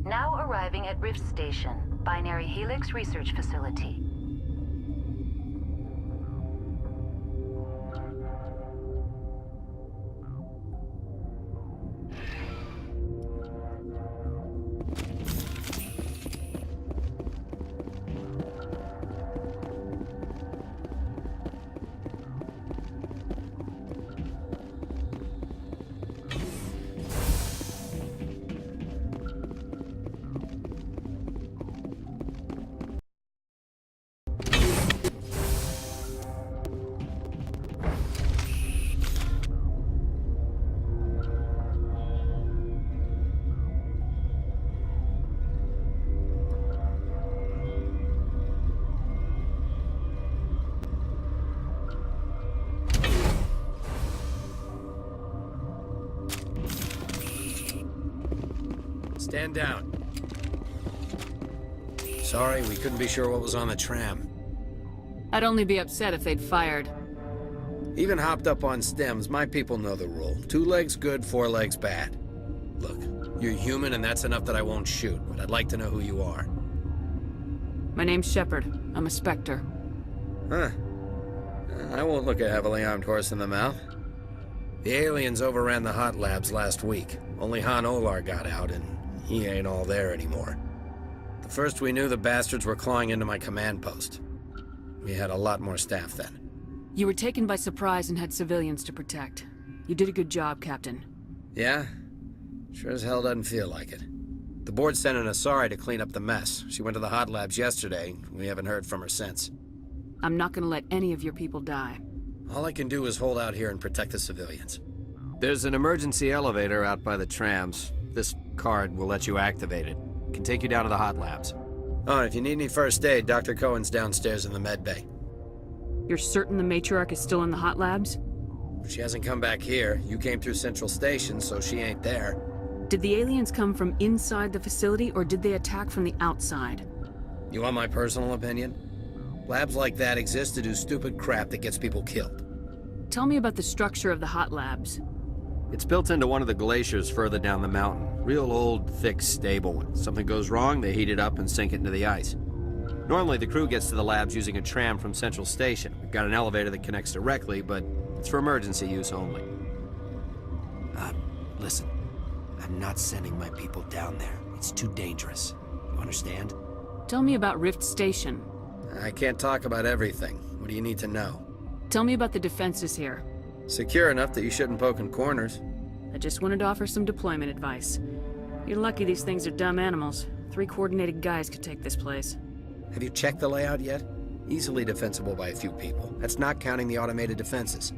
Now arriving at Rift Station, Binary Helix Research Facility. Stand down. Sorry, we couldn't be sure what was on the tram. I'd only be upset if they'd fired. Even hopped up on stems, my people know the rule. 2 legs good, 4 legs bad. Look, you're human and that's enough that I won't shoot, but I'd like to know who you are. My name's Shepard. I'm a Spectre. Huh. I won't look a heavily armed horse in the mouth. The aliens overran the hot labs last week. Only Han Olar got out, and he ain't all there anymore. The first we knew, the bastards were clawing into my command post. We had a lot more staff then. You were taken by surprise and had civilians to protect. You did a good job, Captain. Yeah? Sure as hell doesn't feel like it. The board sent an Asari to clean up the mess. She went to the hot labs yesterday. We haven't heard from her since. I'm not gonna let any of your people die. All I can do is hold out here and protect the civilians. There's an emergency elevator out by the trams. This card will let you activate it. Can take you down to the hot labs. Oh, and if you need any first aid, Dr. Cohen's downstairs in the med bay. You're certain the matriarch is still in the hot labs? She hasn't come back here. You came through Central Station, so she ain't there. Did the aliens come from inside the facility, or did they attack from the outside? You want my personal opinion? Labs like that exist to do stupid crap that gets people killed. Tell me about the structure of the hot labs. It's built into one of the glaciers further down the mountain. Real old, thick, stable. When something goes wrong, they heat it up and sink it into the ice. Normally, the crew gets to the labs using a tram from Central Station. We've got an elevator that connects directly, but it's for emergency use only. Listen. I'm not sending my people down there. It's too dangerous. You understand? Tell me about Rift Station. I can't talk about everything. What do you need to know? Tell me about the defenses here. Secure enough that you shouldn't poke in corners. I just wanted to offer some deployment advice. You're lucky these things are dumb animals. 3 coordinated guys could take this place. Have you checked the layout yet? Easily defensible by a few people. That's not counting the automated defenses.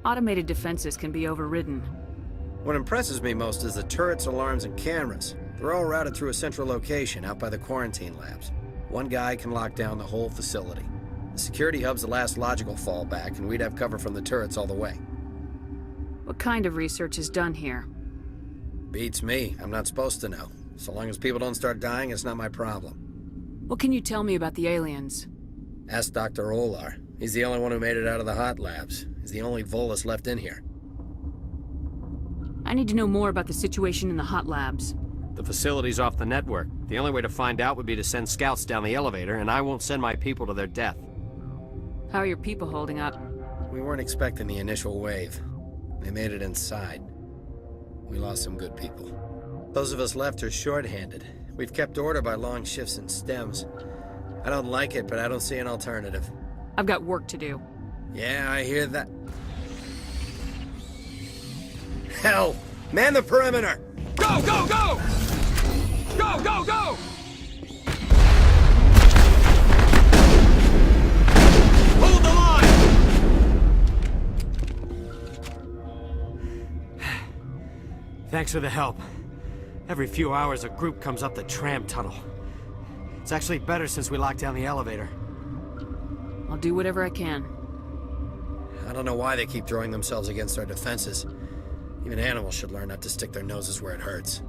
Automated defenses can be overridden. What impresses me most is the turrets, alarms, and cameras. They're all routed through a central location out by the quarantine labs. One guy can lock down the whole facility. The security hub's the last logical fallback, and we'd have cover from the turrets all the way. What kind of research is done here? Beats me. I'm not supposed to know. So long as people don't start dying, it's not my problem. What can you tell me about the aliens? Ask Dr. Olar. He's the only one who made it out of the hot labs. He's the only Volus left in here. I need to know more about the situation in the hot labs. The facility's off the network. The only way to find out would be to send scouts down the elevator, and I won't send my people to their death. How are your people holding up? We weren't expecting the initial wave. They made it inside. We lost some good people. Those of us left are short-handed. We've kept order by long shifts in stems. I don't like it, but I don't see an alternative. I've got work to do. Yeah, I hear that. Hell! Man the perimeter! Go, go, go! Go, go, go! Hold the line! Thanks for the help. Every few hours, a group comes up the tram tunnel. It's actually better since we locked down the elevator. I'll do whatever I can. I don't know why they keep throwing themselves against our defenses. Even animals should learn not to stick their noses where it hurts.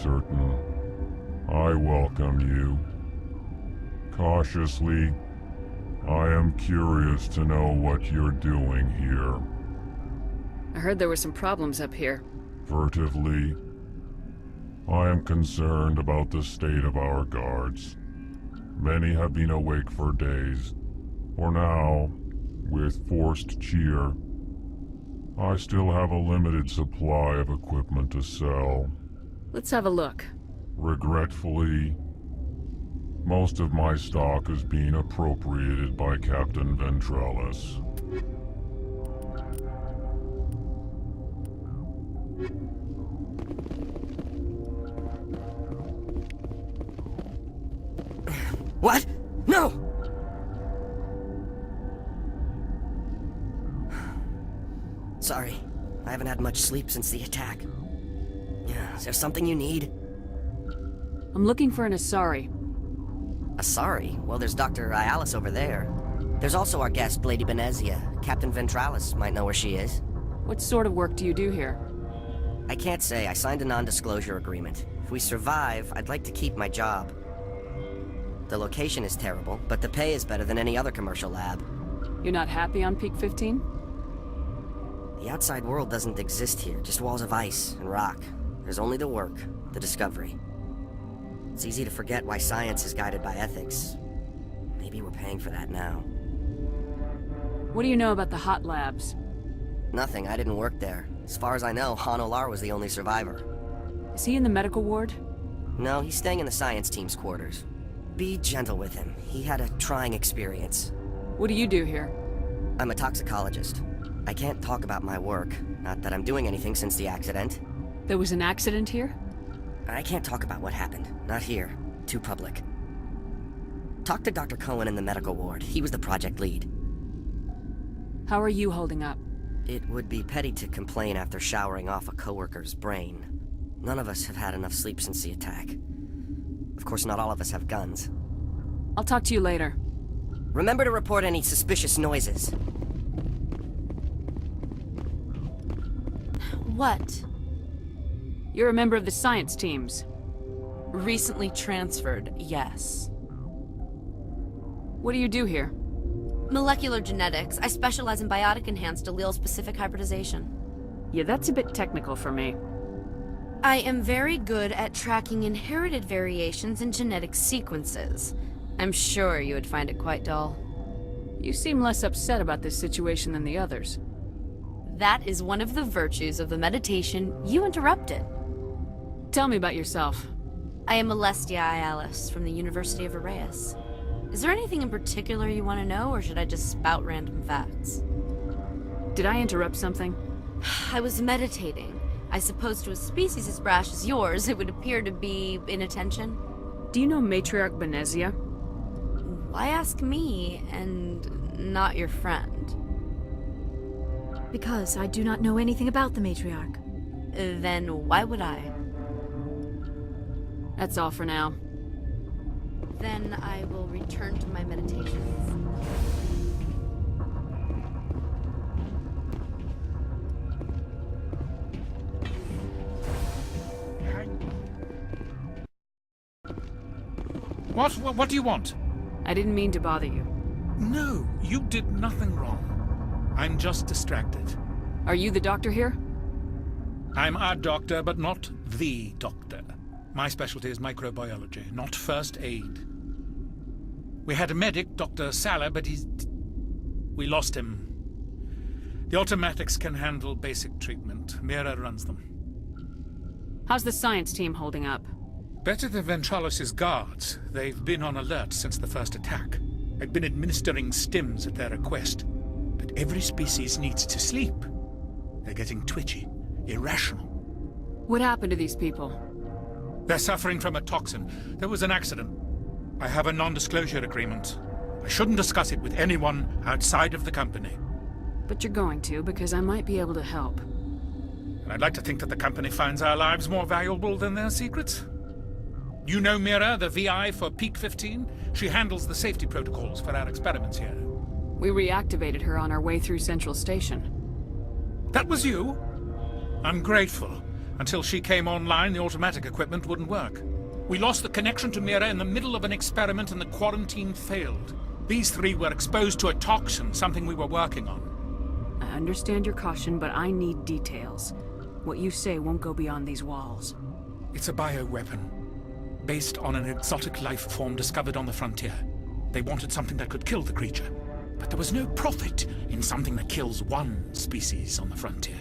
certain. I welcome you. Cautiously, I am curious to know what you're doing here. I heard there were some problems up here. Furtively, I am concerned about the state of our guards. Many have been awake for days. For now, with forced cheer, I still have a limited supply of equipment to sell. Let's have a look. Regretfully, most of my stock is being appropriated by Captain Ventralis. What? No! Sorry, I haven't had much sleep since the attack. Is there something you need? I'm looking for an Asari. Asari? Well, there's Dr. Ialis over there. There's also our guest, Lady Benezia. Captain Ventralis might know where she is. What sort of work do you do here? I can't say. I signed a non-disclosure agreement. If we survive, I'd like to keep my job. The location is terrible, but the pay is better than any other commercial lab. You're not happy on Peak 15? The outside world doesn't exist here, just walls of ice and rock. There's only the work, the discovery. It's easy to forget why science is guided by ethics. Maybe we're paying for that now. What do you know about the hot labs? Nothing, I didn't work there. As far as I know, Han Olar was the only survivor. Is he in the medical ward? No, he's staying in the science team's quarters. Be gentle with him. He had a trying experience. What do you do here? I'm a toxicologist. I can't talk about my work. Not that I'm doing anything since the accident. There was an accident here? I can't talk about what happened. Not here. Too public. Talk to Dr. Cohen in the medical ward. He was the project lead. How are you holding up? It would be petty to complain after showering off a coworker's brain. None of us have had enough sleep since the attack. Of course, not all of us have guns. I'll talk to you later. Remember to report any suspicious noises. What? You're a member of the science teams. Recently transferred, yes. What do you do here? Molecular genetics. I specialize in biotic-enhanced allele-specific hybridization. Yeah, that's a bit technical for me. I am very good at tracking inherited variations in genetic sequences. I'm sure you would find it quite dull. You seem less upset about this situation than the others. That is one of the virtues of the meditation you interrupted. Tell me about yourself. I am Alestia Ialis from the University of Arraeus. Is there anything in particular you want to know, or should I just spout random facts? Did I interrupt something? I was meditating. I suppose to a species as brash as yours, it would appear to be inattention. Do you know Matriarch Benezia? Why ask me, and not your friend? Because I do not know anything about the Matriarch. Then why would I? That's all for now. Then I will return to my meditations. What do you want? I didn't mean to bother you. No, you did nothing wrong. I'm just distracted. Are you the doctor here? I'm a doctor, but not the doctor. My specialty is microbiology, not first aid. We had a medic, Dr. Salah, but we lost him. The automatics can handle basic treatment. Mira runs them. How's the science team holding up? Better than Ventralis' guards. They've been on alert since the first attack. I've been administering stims at their request. But every species needs to sleep. They're getting twitchy, irrational. What happened to these people? They're suffering from a toxin. There was an accident. I have a non-disclosure agreement. I shouldn't discuss it with anyone outside of the company. But you're going to, because I might be able to help. And I'd like to think that the company finds our lives more valuable than their secrets. You know Mira, the VI for Peak 15? She handles the safety protocols for our experiments here. We reactivated her on our way through Central Station. That was you? I'm grateful. Until she came online, the automatic equipment wouldn't work. We lost the connection to Mira in the middle of an experiment and the quarantine failed. These three were exposed to a toxin, something we were working on. I understand your caution, but I need details. What you say won't go beyond these walls. It's a bioweapon, based on an exotic life form discovered on the frontier. They wanted something that could kill the creature, but there was no profit in something that kills one species on the frontier.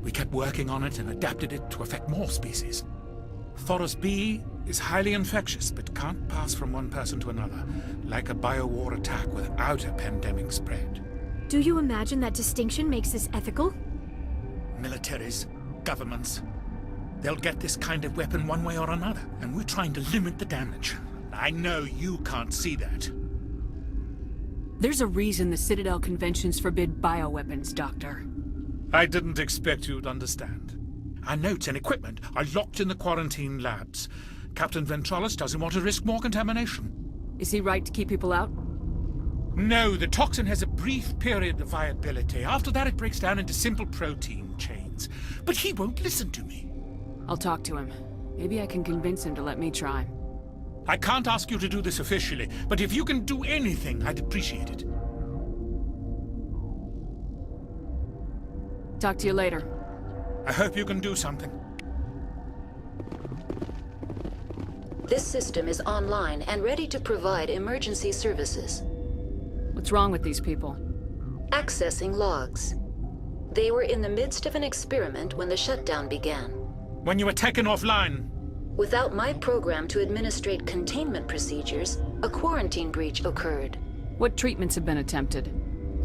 We kept working on it and adapted it to affect more species. Thoros B is highly infectious, but can't pass from one person to another, like a biowar attack without a pandemic spread. Do you imagine that distinction makes this ethical? Militaries, governments, they'll get this kind of weapon one way or another, and we're trying to limit the damage. I know you can't see that. There's a reason the Citadel conventions forbid bioweapons, Doctor. I didn't expect you'd understand. Our notes and equipment are locked in the quarantine labs. Captain Ventralis doesn't want to risk more contamination. Is he right to keep people out? No, the toxin has a brief period of viability. After that, it breaks down into simple protein chains. But he won't listen to me. I'll talk to him. Maybe I can convince him to let me try. I can't ask you to do this officially, but if you can do anything, I'd appreciate it. Talk to you later. I hope you can do something. This system is online and ready to provide emergency services. What's wrong with these people? Accessing logs. They were in the midst of an experiment when the shutdown began. When you were taken offline. Without my program to administrate containment procedures, a quarantine breach occurred. What treatments have been attempted?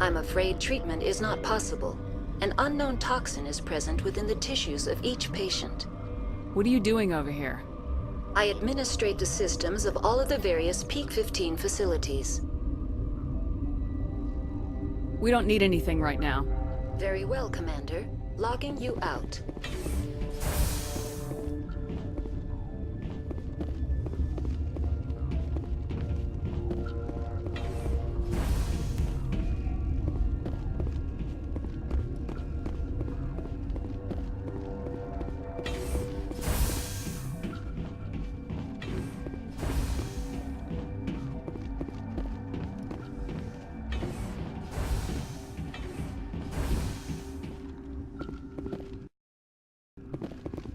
I'm afraid treatment is not possible. An unknown toxin is present within the tissues of each patient. What are you doing over here? I administrate the systems of all of the various Peak 15 facilities. We don't need anything right now. Very well, Commander. Logging you out.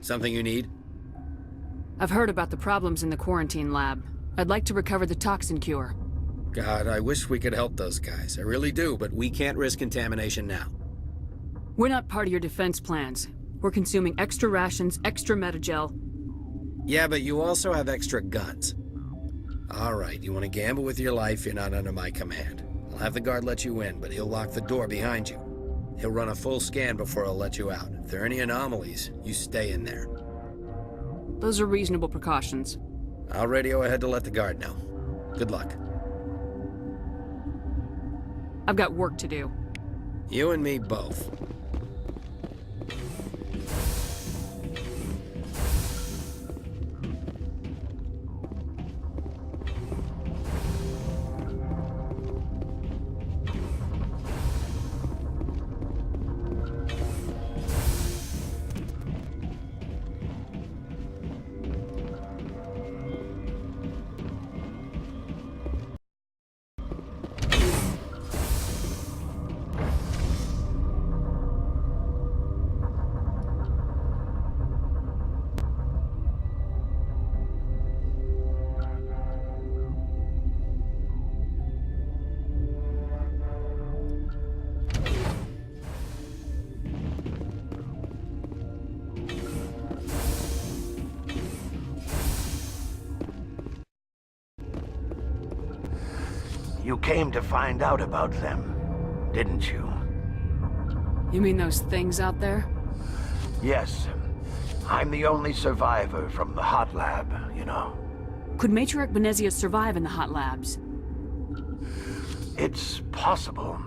Something you need? I've heard about the problems in the quarantine lab. I'd like to recover the toxin cure. God, I wish we could help those guys. I really do, but we can't risk contamination now. We're not part of your defense plans. We're consuming extra rations, extra metagel. Yeah, but you also have extra guns. All right, you want to gamble with your life, you're not under my command. I'll have the guard let you in, but he'll lock the door behind you. He'll run a full scan before he'll let you out. If there are any anomalies, you stay in there. Those are reasonable precautions. I'll radio ahead to let the guard know. Good luck. I've got work to do. You and me both. You came to find out about them, didn't you? You mean those things out there? Yes. I'm the only survivor from the hot lab, you know. Could Matriarch Benezia survive in the hot labs? It's possible.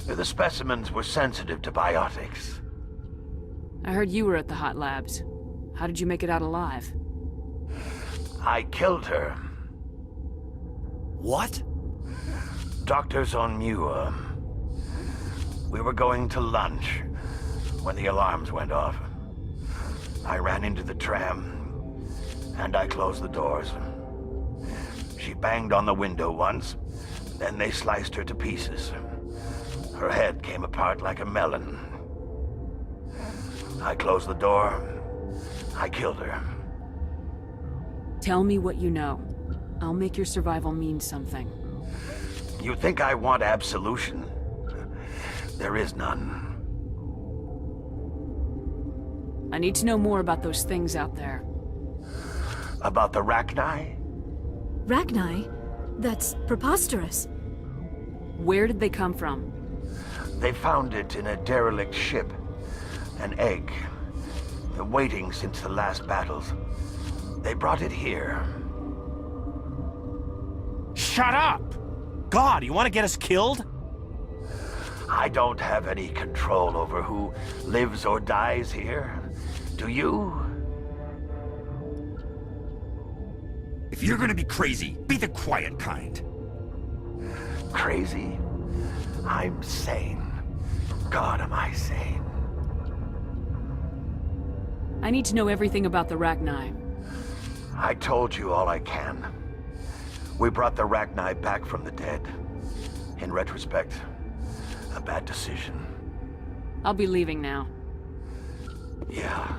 The specimens were sensitive to biotics. I heard you were at the hot labs. How did you make it out alive? I killed her. What? Doctors on Muir. We were going to lunch when the alarms went off. I ran into the tram, and I closed the doors. She banged on the window once, then they sliced her to pieces. Her head came apart like a melon. I closed the door. I killed her. Tell me what you know. I'll make your survival mean something. You think I want absolution? There is none. I need to know more about those things out there. About the Rachni? Rachni? That's preposterous. Where did they come from? They found it in a derelict ship. An egg. Waiting since the last battles. They brought it here. Shut up! God, you want to get us killed? I don't have any control over who lives or dies here. Do you? If you're gonna be crazy, be the quiet kind. Crazy? I'm sane. God, am I sane? I need to know everything about the Rachni. I told you all I can. We brought the Rachni back from the dead. In retrospect, a bad decision. I'll be leaving now. Yeah.